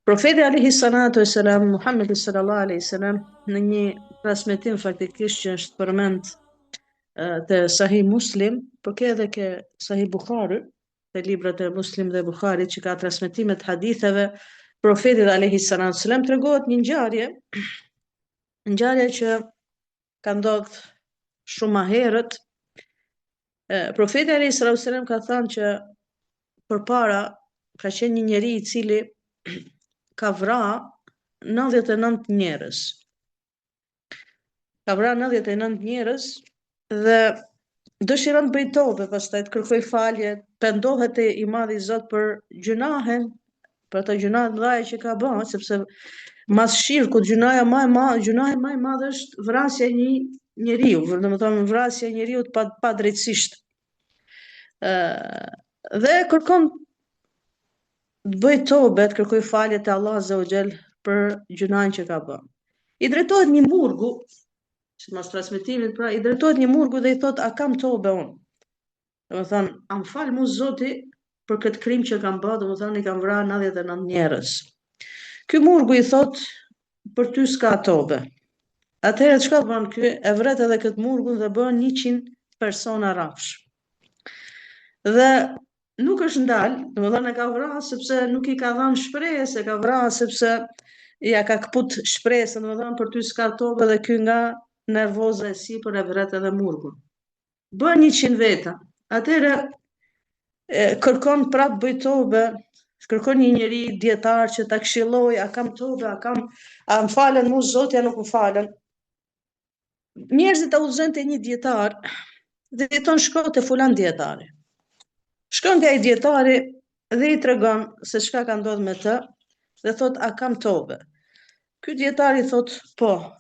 Profeti alayhi salatu wasalam, Muhammedi sallallahu alaihi wasallam, në një transmetim faktikisht që është përmend te Sahih Muslim, por ke edhe ke Sahih Buhari, te librat e Muslim dhe Buharit që ka transmetime të haditheve, profetit alayhi salatu wasalam tregohet një ngjarje që ka ndodhur shumë më herët. Profeti alayhi salatu wasalam ka thënë që përpara ka qenë një njeri i cili ka vrarë 99 njerëz. Ka vrarë 99 njerëz dhe dëshiron të bëjë tobe, pastaj të kërkoj falje, pendohet te i madhi Zot për gjunahen, për ato gjuna të mëdha që ka bërë, sepse mas shirkut gjunaja më e madhe është vrasja e një njeriu, domethënë vrasja e njeriu pa drejtësisht. Dhe kërkon të bëj tobe, të kërkoj falje te Allah Azza wa Jall për gjunahin që ka bërë. I drejtohet një murgu, sipas transmetimit, pra i drejtohet një murgu dhe i thot: "A kam tobe unë?" Domethënë, "A më fal mu Zoti për këtë krim që kam bërë, domethënë i kam vrarë 99 njerëz." Ky murgu i thot: "Për ty s'ka tobe." Atëherë çka bën ky? E vret edhe këtë murgun dhe bën 100 persona rrafsh. Dhe nuk është ndalë, domethënë e ka vrarë sepse nuk i ka dhënë shpresë, e ka vrarë sepse ja ka kaput shpresën, domethënë për ty s'ka tobe, dhe ky nga nervoza e sipër e vret edhe murgun. Bën 100 veta. Atëherë kërkon prap bëj tobe, kërkon një njeri dietar që ta këshilloj: "A kam tobe, a më falen mu Zoti, a nuk më falen?" Njerëzit e udhëzojnë te një dietar dhe i thon: "Shko te fulan dietari." Shkon te ai dietari dhe i tregon se çka ka ndodhur me të dhe thot: "A kam tobe?" Ky dietar i thot: "Po,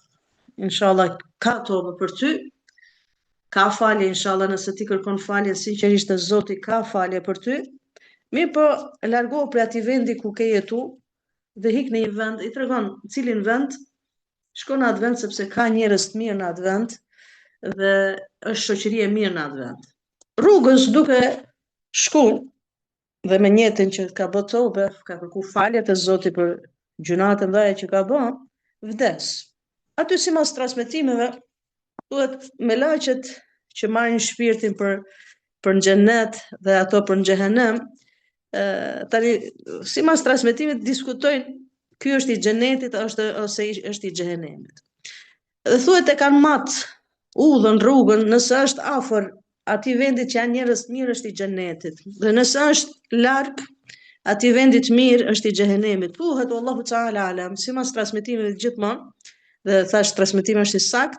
inshallah ka tobe për ty, ka falje inshallah, nëse ti kërkon falje sinqerisht te Zoti, ka falje për ty. Mirë, po largohu prej atij vendi ku ke jetu dhe hik në një vend." I tregon cilin vend. Shkon në atë vend sepse ka njerëz të mirë në atë vend dhe është shoqëri e mirë në atë vend. Rrugës duke shku dhe me njetin që ka bë tobe, ka kërku falje te Zoti për gjunat e mëdha që ka bën, vdes. Aty sipas transmetimeve thuhet me laqet që marrin shpirtin për në xhenet dhe ato për në xhehenem. Tani sipas transmetimit diskutojnë ky është i xhenetit ose është i xhehenemit. Dhe thuhet e kanë mat udhën rrugën, nëse është afër atij vendit që janë njerëz të mirë është i xhenetit, dhe nëse është larg atij vendit të mirë është i xhehenemit. Thuhet Allahu Teala alam, sipas transmetimeve gjithmonë, dhe thash transmetimi është i saktë,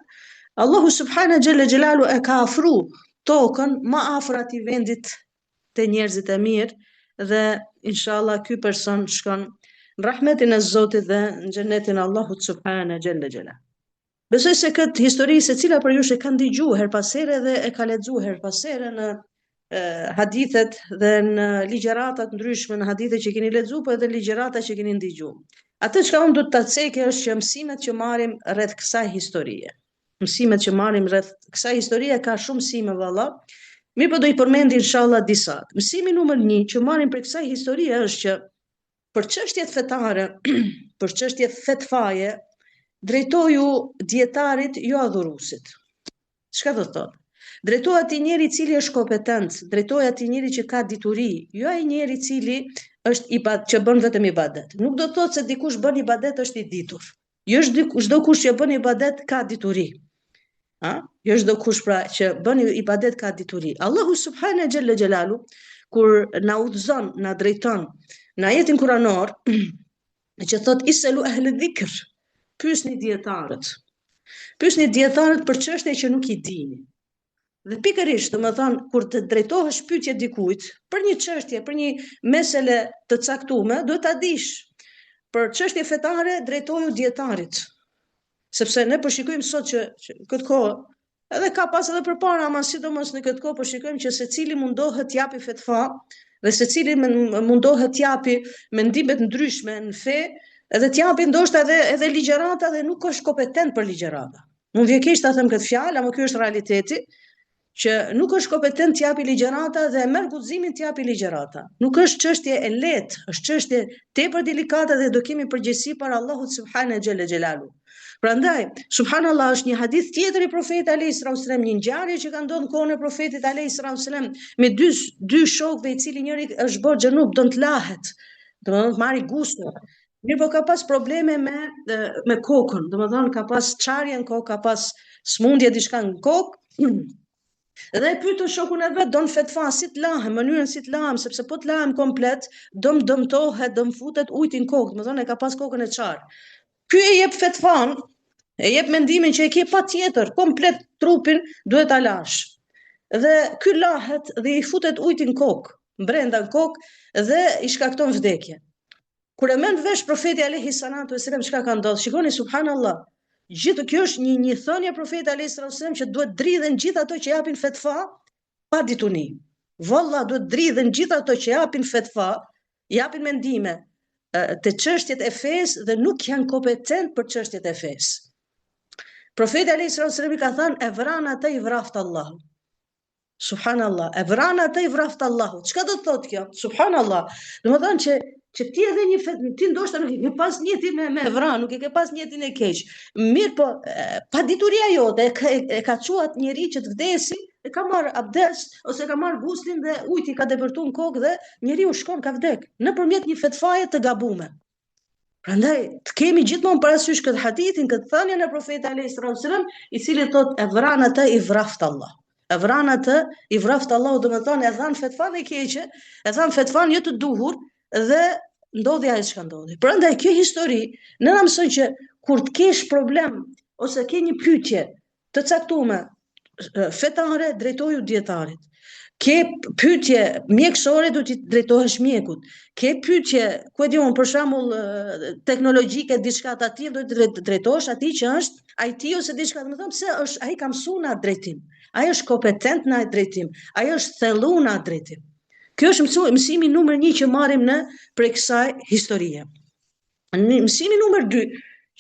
Allahu subhanahu xhalla xhelalu e ka afru tokën më afër atij vendit te njerëzit e mirë dhe inshallah ky person shkon në rahmetin e Zotit dhe në xhenetin e Allahut subhanahu xhalla xhelalu. Besoj se këtë histori secila për jush e ka ndëgjuar her pas here dhe e ka lexuar her pas here në hadithet dhe në ligjëratat ndryshme, në hadithe që keni lexuar, por edhe ligjërata që keni ndëgjuar. Atë çka unë do të ta cekë është që mësimet që marrim rreth kësaj historie. Mësimet që marrim rreth kësaj historie ka shumë mësime valla. Mirë, po do i përmend inshallah disa. Mësimi numër 1 që marrim për kësaj historie është që për çështjet fetare, për çështjet fetfaje, drejtoju dietarit jo adhurusit. Çka do të thotë? Drejtoju atij njeri i cili është kompetent, drejtoju atij njeri që ka dituri, jo ai njeri i cili është që bën vetëm ibadet. Nuk do të thotë se dikush bën ibadet është i ditur. Jo çdo kush që bën ibadet ka dituri. Jo çdo kush pra që bën ibadet ka dituri. Allahu subhanahu xhalla xhelalu kur na udhëzon, na drejton në ajetin kuranor që thot iselu ahl dhikr, pyesni dietarët. Pyesni dietarët për çështje që nuk i dini. Dhe pikërisht, domethënë, kur të drejtohesh pyetje dikujt për një çështje, për një mesele të caktuar, duhet ta dish. Për çështje fetare drejtoju dietarit. Sepse ne po shikojmë sot që këtë kohë, edhe ka pas edhe përpara, ama sidomos në këtë kohë po shikojmë që secili mundohet t'japi fetva dhe secili mundohet t'japi mendime të ndryshme në fe, edhe t'japi ndoshta edhe ligjërata dhe nuk është kompetent për ligjërata. Mund vjen keq ta them këtë fjalë, ama ky është realiteti, që nuk është kompetent të japi ligjërata dhe e merr guximin të japi ligjërata. Nuk është çështje e lehtë, është çështje tepër delikate dhe do kemi përgjegjësi para Allahut subhanahu xhella xhelalu. Prandaj, subhanallahu, është një hadith tjetër i profetit alayhis salam, një ngjarje që ka ndodhur në kohën e profetit alayhis salam me dy shokëve, i cili njëri është bërë xhenub, don të lahet, domethënë të marrë gusto. Mirë, po ka pas probleme me kokën, domethënë ka pas çarje në kokë, ka pas smundje diçka në kokë. Dhe e pyetën shokun e vet, don fetfa si të lahem, mënyrën si të lahem, sepse po të lahem komplet, do më dëmtohet, do më futet ujë në kokë, domethënë e ka pas kokën e çarë. Ky e jep fetfan, e jep mendimin që e ke patjetër, komplet trupin duhet ta lash. Dhe ky lahet dhe i futet ujë në kokë, brenda në kokë dhe i shkakton vdekje. Kur e merr vesh profeti alayhi salatu wasallam çka ka ndodhur, shikoni subhanallahu. Gjithë kjo është një thënie profetit alayhis salam që duhet dridhen gjithë ato që japin fetva pa dituni. Valla duhet dridhen gjithë ato që japin fetva, japin mendime të çështjet e fesë dhe nuk janë kompetent për çështjet e fesë. Profeti alayhis salam i ka thënë e vran atë i vraft Allahu. Subhanallah, e vran atë i vraft Allahu. Çka do të thotë kjo? Subhanallah. Domethënë që ti edhe ti ndoshta nuk ke pas njetin me vran, nuk e ke pas njetin e keq. Mirë, po pa dituria jote e ka çuat njeri që të vdesi, e ka marr abdes ose ka marr guslin dhe ujti ka depërtuar në kokë dhe njeriu shkon ka vdek nëpërmjet një fetfaje të gabuar. Prandaj të kemi gjithmonë parasysh këtë hadithin, këtë thënien e profetit alayhis salam, i cili thotë e vran atë i vraft Allah. E vran atë i vraft Allahu, domethënë e dhan fetfan e keqe, e dhan fetfan jo të duhur dhe ndodhi ajo çka ndodhi. Prandaj kjo histori na mëson që kur të kesh problem ose ke një pyetje të caktuar fetare, drejtoju dietarit. Ke pyetje mjekësore, do t'i drejtohesh mjekut. Ke pyetje, ku e di unë, për shembull teknologjike, diçka të tillë, do të drejtohesh atij që është IT ose diçka, domethënë pse është ai ka mësuar në atë drejtim. Ai është kompetent në atë drejtim. Ai është thelluar në atë drejtim. Kjo është mësimi numër 1 që marrim në prej kësaj historie. Mësimi numër 2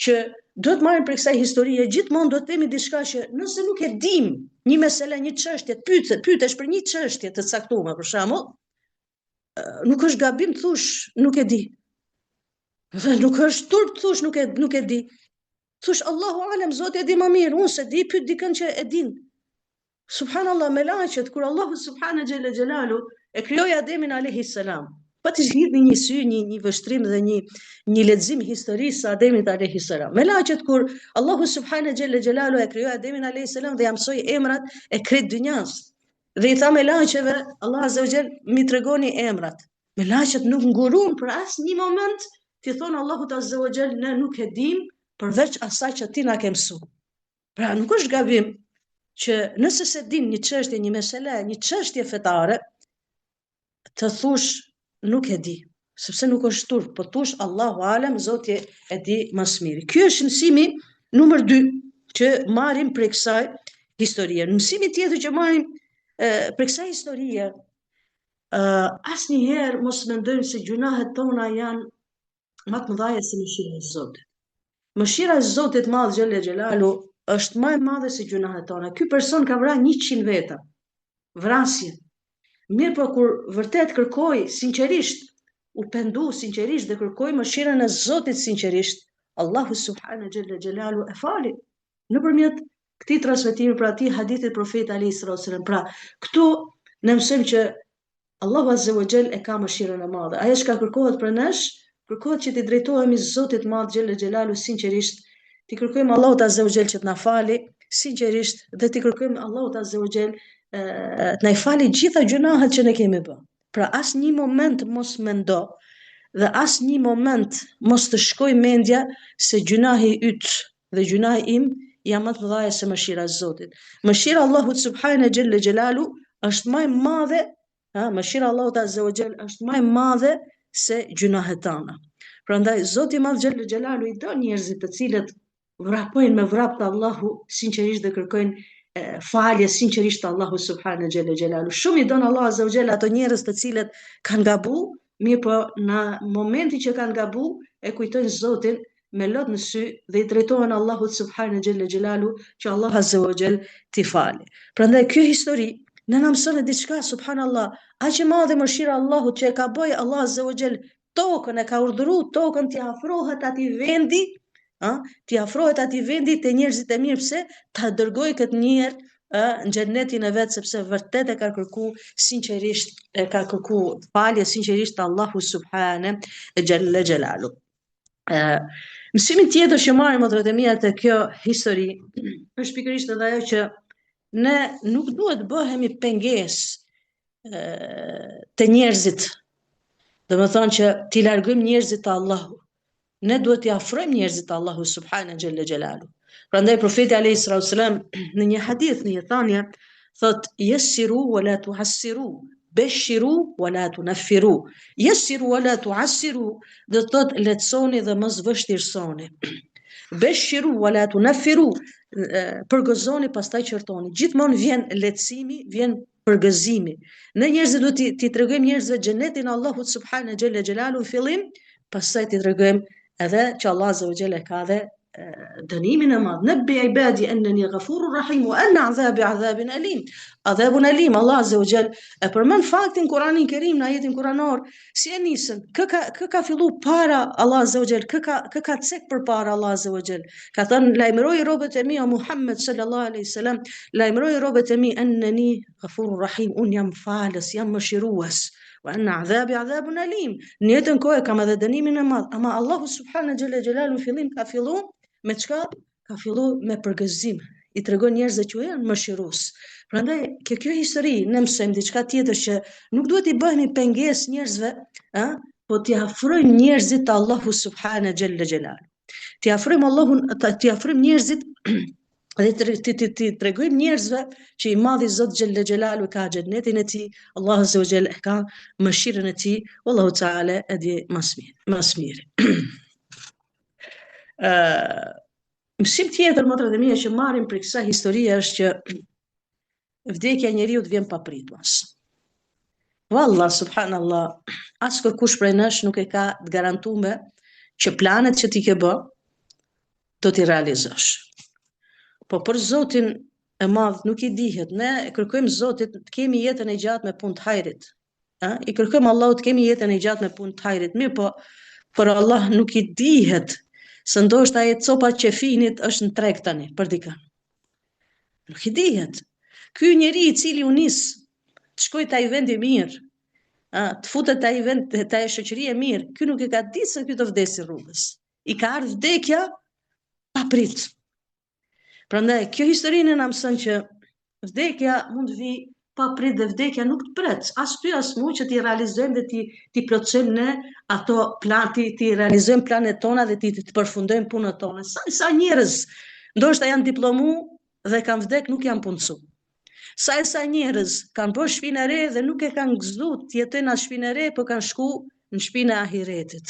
që do të marrim prej kësaj historie, gjithmonë do të themi diçka që nëse nuk e dim një mesele, një çështje, pyetesh për një çështje të caktuar, për shembull, nuk është gabim të thush nuk e di. Nuk është turp të thush nuk e di. Thush Allahu alem, Zoti e di më mirë, unë se di, pyet dikën që e din. Subhanallah, me laqet, kur Allahu subhanahu xhella xhelalu e krijoi Ademin alayhis salam, pa të zgjidhni një sy, një vështrim dhe një lexim historisë së Ademit alayhis salam. Me laqet kur Allahu subhanahu xhella xhelalu e krijoi Ademin alayhis salam dhe ja mësoi emrat e krejt dynjas. Dhe i tha me laqeve, Allah azza wa jall mi tregoni emrat. Me laqet nuk ngurun për asnjë moment ti thon Allahut azza wa jall ne nuk e dim përveç asaj që ti na ke mësuar. Pra nuk është gabim që nëse se din një çështje, një mesele, një çështje fetare, të thush nuk e di, sepse nuk është turp, po thush Allahu alem, Zoti e di më së miri. Ky është mësimi numër 2 që marrim prej kësaj historie. Mësimi tjetër që marrim prej kësaj historie, asnjëherë mos mendojmë se gjunahet tona janë më të mëdha se mëshira e Zotit. Mëshira e Zotit madh xhelle xhelalu është më e madhe se gjunahet tona. Ky person ka vrarë 100 veta. Vrasje. Mirë, po kur vërtet kërkoi sinqerisht, u pendu sinqerisht dhe kërkoi mëshirën e Zotit sinqerisht, Allahu subhanahu xhella xhelalu e fali. Nëpërmjet këtij transmetimi për atij hadithit profetit alayhis salam. Pra, këtu ne mësojmë që Allahu azza wa jall e ka mëshirën e madhe. Ajo që kërkohet për nesh, kërkohet që të drejtohemi Zotit madh xhella xhelalu sinqerisht. Ti kërkojmë Allahut azza wa jall që të na fali sinqerisht dhe ti kërkojmë Allahut azza wa jall të na fali gjitha gjunahet që ne kemi bërë. Pra asnjë moment mos mendo dhe asnjë moment mos të shkoj mendja se gjunahi yt dhe gjunahi im janë më të mëdha se mëshira e Zotit. Mëshira e Allahut subhanahu xhella xhelalu është më e madhe, mëshira e Allahut azza wa jall është më e madhe se gjunahet tona. Prandaj Zoti i madh xhella xhelalu i don njerëzit të cilët vrapojnë me vrap të Allahu sinqerisht dhe kërkojnë falje sinqerisht të Allahu subhanahu xhella xhelalu. Shumë i don Allah azza wa jalla ato njerëz të cilët kanë gabu, mirë po në momentin që kanë gabu e kujtojnë Zotin me lot në sy dhe i drejtohen Allahut subhanahu xhella xhelalu që Allah azza wa xhel t'i fali. Prandaj kjo histori në na mëson diçka subhanallah, aq e madhe mëshira e Allahut që e ka bëj Allah azza wa xhel tokën, e ka urdhëruar tokën t'i afrohet atij vendi, t'i afrohet atij vendi te njerëzit e mirë, pse ta dërgoi këtë njerëz në xhennetin e vet, sepse vërtet e ka kërku sinqerisht, e ka kërku falje sinqerisht Allahu subhanahu xhella xhelalu. Mësimin tjetër që marrim motrët e mia te kjo histori është pikërisht edhe ajo që ne nuk duhet bëhemi pengesë te njerëzit. Domethënë që t'i largojmë njerëzit te Allahu. Ne duhet t'i afrojmë njerëzit te Allahu subhanahu xhella xhelalu. Prandaj profeti alayhis salam në një hadith, në një thënie, thot yassiru wa la tuhassiru, beshiru wa la tunaffiru. Yassiru wa la tuhassiru, do thot lehtësoni dhe mos vështirësoni. Beshiru wa la tunaffiru, përgëzoni pastaj qortoni. Gjithmonë vjen lehtësimi, vjen përgëzimi. Ne njerëzit duhet t'i tregojmë njerëzve xhenetin Allahut subhanahu xhella xhelalu në fillim, pastaj t'i tregojmë edhe që Allah azza wa xhella ka dhe dënimin e madh. Nabi ibadi annani ghafurur rahim wa anna azabi azabun alim. Azabun alim, Allah azza wa xhel e përmend faktin Kur'anin Kerim, në ajetin kuranor, si e nisën. Kë ka fillu para Allah azza wa xhel, kë ka cek përpara Allah azza wa xhel. Ka thënë lajmëroj robët e mi o Muhammed sallallahu alaihi wasallam, lajmëroj robët e mi annani ghafurur rahim, un jam falës, jam mëshirues. Wa anna azabi azabun alim. Në jetën kohë kam edhe dënimin e madh. Ama Allahu subhanahu xhella xhelalu në fillim ka filluar me çka? Ka filluar me përgëzim. I tregon njerëzve që janë mëshirues. Prandaj kjo histori ne mësojmë diçka tjetër, që nuk duhet i bëhemi pengesë njerëzve, po t'i afrojmë njerëzit te Allahu subhanahu xhella xhelalu. T'i afrojmë Allahun, t'i afrojmë njerëzit dhe ti tregojmë njerëzve që i madhi Zot xhella xhelalu ka xhennetin e tij, Allahu azza wa xhel ka mëshirën e tij, wallahu taala e di mas miri. Mësim tjetër motrët e mia që marrim për kësaj historie është që vdekja e njeriu të vjen papritur. Wallah subhanallah, as kërkush prej nesh nuk e ka të garantuar që planet që ti ke bë do t'i realizosh. Po për Zotin e madh nuk i dihet. Ne kërkojmë Zotit të kemi jetën e gjatë me punë të hajrit. I kërkojmë Allahut të kemi jetën e gjatë me punë të hajrit. Mirë, po për Allah nuk i dihet se ndoshta ajo copa qefinit është në treg tani për dikën. Nuk i dihet. Ky njeri i cili u nis të shkojë te ai vend i mirë, të futet te ai vend, te ai shoqëri e mirë, ky nuk e ka ditë se ky do vdesë rrugës. I ka ardhur vdekja pa prit. Prandaj kjo histori na mëson që vdekja mund të vi pa prit, dhe vdekja nuk të pret. As ty as mua që ti realizojmë dhe ti plotësojmë ne ato ti realizojmë planet tona dhe ti përfundojmë punët tona. Sa njerëz ndoshta janë diplomu dhe kanë vdek, nuk janë punësu. Sa njerëz kanë bërë shtëpinë e re dhe nuk e kanë gëzuar të jetojnë në shtëpinë e re, por kanë shku në shtëpinë e ahiretit.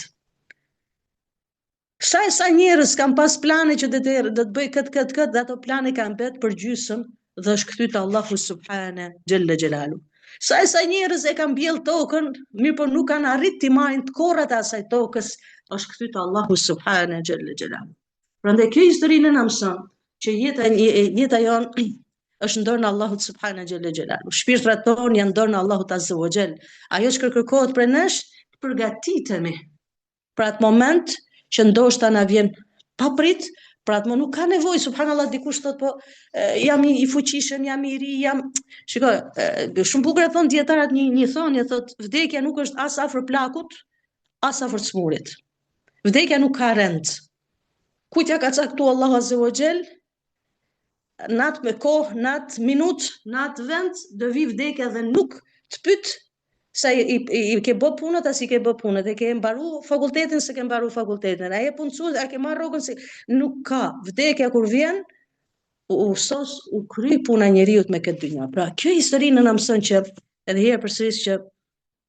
Sa njerëz kanë pas plane që do të bëj këtë, dhe ato plane kanë bet për gjysmë dhe është kthy te Allahu subhanahu xhella xhelalu. Sa njerëz e kanë mbjell tokën, mirë po nuk kanë arrit të marrin të korrat e asaj tokës, është kthy te Allahu subhanahu xhella xhelalu. Prandaj kjo histori na mëson që jeta jon është në dorën e Allahut subhanahu xhella xhelalu. Shpirtrat tonë janë në dorën e Allahut azza wa xhel. Ajo që kërkohet prej nesh, të përgatitemi për atë moment që ndoshta na vjen pa prit. Për atë më nuk ka nevojë, subhanallahu, dikush thot po jam i fuqishëm, jam i ri, shikoj, shumë bukur e thon dietarët një thonje, thot vdekja nuk është as afër plakut, as afër smurit. Vdekja nuk ka rend. Kujt ja ka caktuar Allahu azza wa xhel, nat me kohë, nat minut, nat vend, do vi vdekja dhe nuk të pyet sa i ke bë punët, as i ke bë punët, e ke mbaru fakultetin, se ke mbaru fakultetin, a je punësues, a ke marrë rrogën, nuk ka. Vdekja kur vjen, u kry puna njeriut me këtë dynja. Pra, kjo histori na mëson që edhe herë përsëris që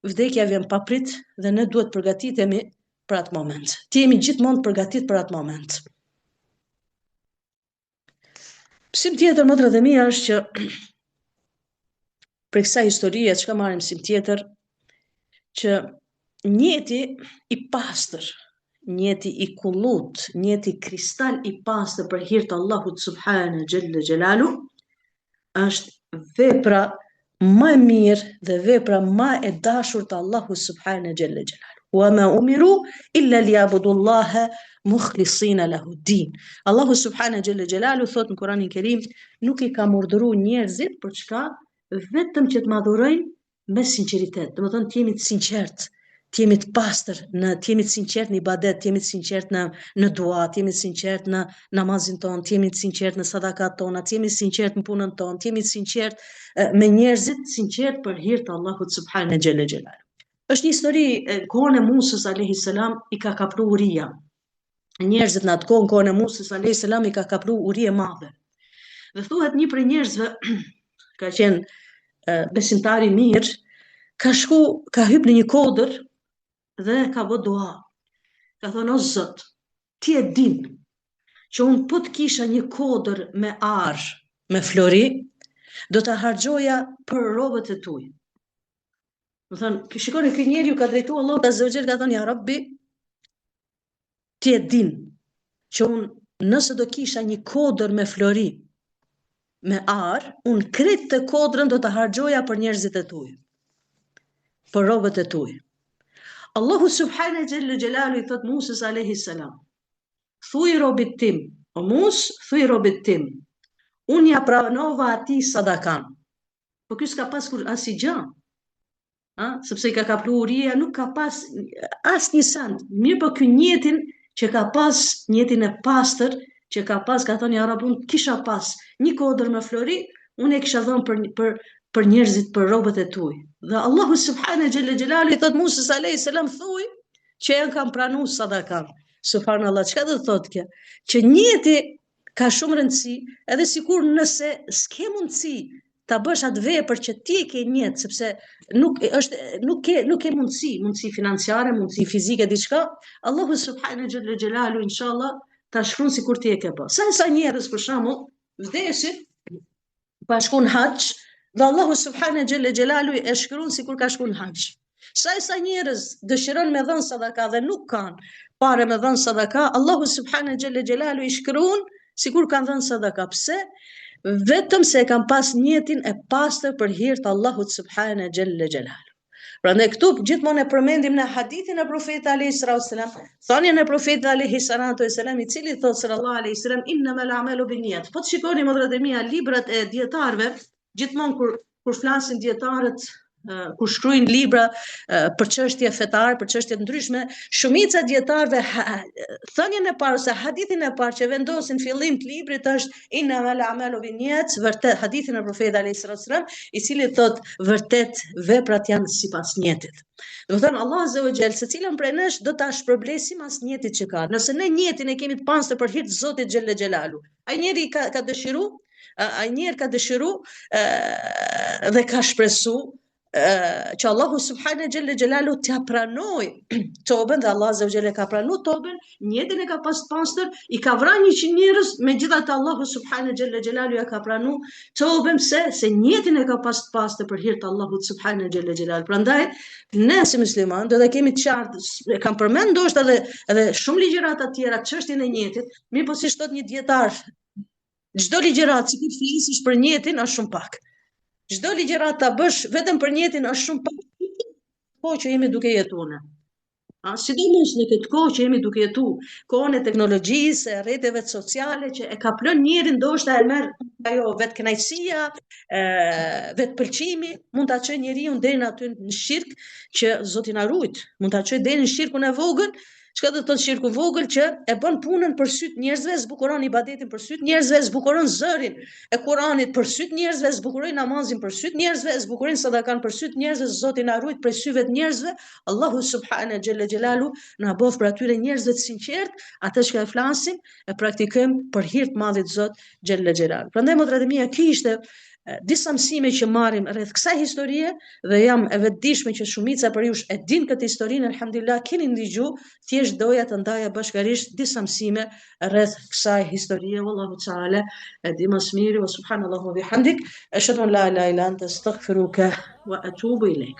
vdekja vjen pa prit dhe ne duhet përgatitemi për atë moment. Ti jemi gjithmonë përgatit për atë moment. Mësim tjetër motrët e mia është që për kësaj historie çka marrim mësim tjetër, që njeti i pastër, njeti i kullut, njeti kristal i pastër për hir të Allahut subhanahu xhalla xhelalu, është vepra më e mirë dhe vepra më e dashur të Allahut subhanahu xhalla xhelalu. Wa ma umiru illa liyabudullaha mukhlisina lahu din. Allahu subhanahu xhalla xhelalu thot në Kur'anin Kerim, nuk i ka urdhëruar njerëzit për çka, vetëm që të madhurojnë me sinqeritet. Domethënë të jemi të sinqert, të jemi të pastër, të jemi të sinqert në ibadet, të jemi të sinqert në dua, të jemi të sinqert në namazin ton, të jemi të sinqert në sadakat tona, të jemi të sinqert në punën tonë, të jemi të sinqert me njerëzit, sinqert për hir të Allahut subhanahu xhalla xhelalu. Është një histori, kohën e Musës alayhis salam i ka kapur uria. Njerëzit në atë kohën e Musës alayhis salam i ka kapur uri e madhe. Dhe thuhet një prej njerëzve ka qenë besimtari mirë, ka hyp në një kodër dhe ka bë dua. Ka thonë, o Zot, ti e din që unë po të kisha një kodër me arë, me flori, do të harxhoja për robët e tuaj. Do thënë, shikoni, ky njeriu ka drejtuar Allahut azza wa jall, ka thonë, ja Rabbi, ti e din që unë nëse do kisha një kodër me flori, me arë, unë krejt të kodrën do të harxhoja për njerëzit e tuaj, për robët e tuaj. Allahu subhanahu xhalla xhelalu i thot Musës alayhis salam, thuaj robit tim, o Mus, thuaj robit tim, unë ja pranova atij sadakan. Po ky s'ka pas kur asgjë. Sepse i ka kapur uria, nuk ka pas asnjë send. Mirë, po ky njetin që ka pas, njetin e pastër që ka pas, ka thonë, ja Rabb, unë kisha pas një kodër me flori, unë e kisha dhënë për njerëzit, për robët e tuaj. Dhe Allahu subhanahu xhalla xhelalu i thot Musës alayhis salam, thuaj që e kam pranuar sadakan. Subhanallahu, çka do të thotë kjo? Që njeti ka shumë rëndësi, edhe sikur nëse s'ke mundësi ta bësh atë vepër që ti ke njet, sepse nuk ke mundësi financiare, mundësi fizike, diçka, Allahu subhanahu xhalla xhelalu inshallah ta shkruan sikur ti e ke bë. Sa njerëz për shembull vdesin pa shkuar në haxh, dhe Allahu subhanahu xhalla xhelalu e shkruan sikur ka shkuar në haxh. Sa njerëz dëshiron me dhënë sadaka dhe nuk kanë parë me dhënë sadaka, Allahu subhanahu xhalla xhelalu i shkruan sikur kanë dhënë sadaka. Pse? Vetëm se kanë pas njetin e pastër për hir të Allahut subhanahu xhalla xhelalu. Prandaj këtu gjithmonë e përmendim në hadithin e Profetit alayhis salam, thënien e Profetit alayhis salam, i cili thotë sallallahu alayhi wasallam, innamal a'malu binniyat. Po të shikoni modrat e mia, librat e dietarëve, gjithmonë kur flasin dietarët, kur shkruajnë libra për çështje fetare, për çështje të ndryshme, shumica dietarëve thënien e parë ose hadithin e parë që vendosin fillim të librit është innamal a'malu binniyat, vërtet hadithin e Profetit alayhis salam, i cili thotë vërtet veprat janë sipas njetit. Do të thënë Allah azza wa jall secilën prej nesh do ta shpërblesi mas njetit që ka. Nëse ne njetin e kemi të pastër për hir të Zotit xhella xhelalu, ai njeri ka dëshiru dhe ka shpresu që Allahu subhanahu xhalla xhelalu t'ia pranoj tobën, dhe Allah azza wa jalla ka pranuar tobën, njetin e ka pas pastër, i ka vrarë 100 njerëz, megjithatë Allahu subhanahu xhalla xhelalu ja ka pranuar tobën, se njetin e ka pas pastër për hir të Allahut subhanahu xhalla xhelalu. Prandaj ne si musliman do të kemi të qartë, e kam përmend ndoshta edhe shumë ligjërat të tjera çështjen e njetit, mirë po si thot një dietar, çdo ligjërat sikur flisish për njetin është shumë pak. Çdo ligjërat ta bësh vetëm për njetin është shumë pak. Po që jemi duke jetuar ne. Sidomos në këtë kohë që jemi duke jetuar, kohën e teknologjisë, e rrjeteve sociale që e kaplon njerin, ndoshta e merr ajo vetë kënaqësia, vetë pëlqimi, mund ta çojë njeriu deri aty në shirk, që Zoti na ruajt, mund ta çojë deri në shirkun e vogël. Çka do të thotë shirku vogël, që e bën punën për syt njerëzve, zbukuron ibadetin për syt njerëzve, zbukuron zërin e Kuranit për syt njerëzve, zbukuroi namazin për syt njerëzve, zbukuroi sadakan për syt njerëzve. Zoti na ruajt prej syve të njerëzve. Allahu subhanahu xhalla xhelalu na bëf për atyre njerëzve të sinqert, atë që e flasim e praktikojmë për hir të madhit Zot xhalla xhelalu. Prandaj motra e mia, ky ishte disa mësime që marrim rreth kësaj historie, dhe jam e vetëdijshme që shumica për jush e din këtë historinë, alhamdulillah, keni ndëgju, thjesht doja të ndaja bashkërisht disa mësime rreth kësaj historie. Wallahu ta'ala e di më së miri. Wa subhanallahu wa bihamdik, ashhadu an la ilaha illa anta astaghfiruka wa atubu ilayk.